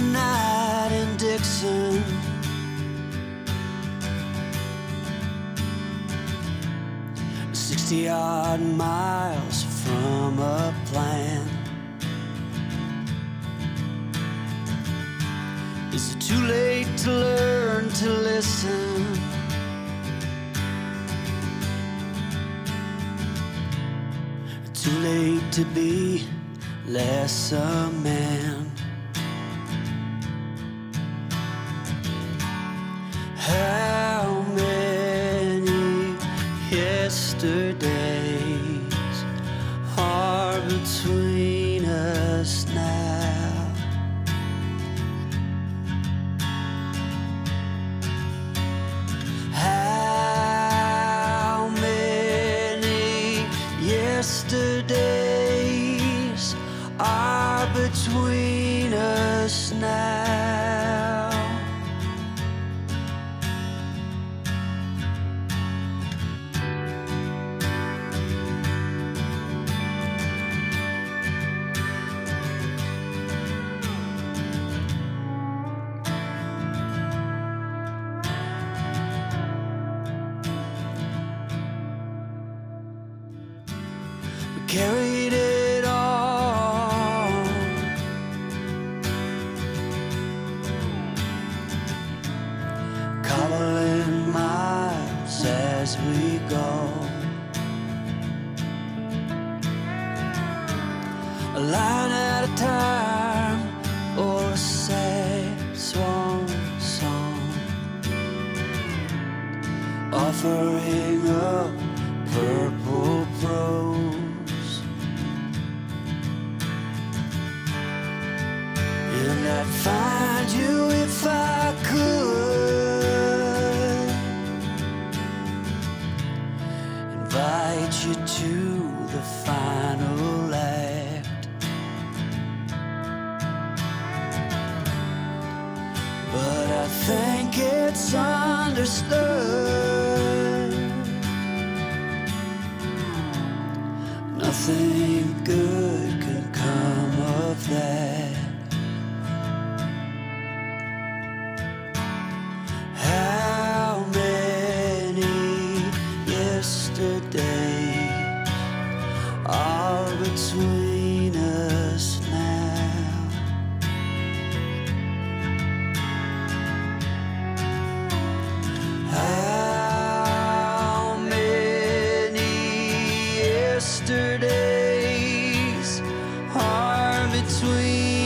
the night in Dixon. 60-odd miles from a plan. Is it too late to learn to listen? Too late to be less a man. How many yesterdays are between us now? How many yesterdays are between us now? We carried it all, cobbling miles as we go, a line at a time, or a sad swan song, offering up purple prose, and I'd find you if I could, invite you to the final act, but I think it's understood nothing good can come of that. How many yesterdays are between us now? How many yesterdays are between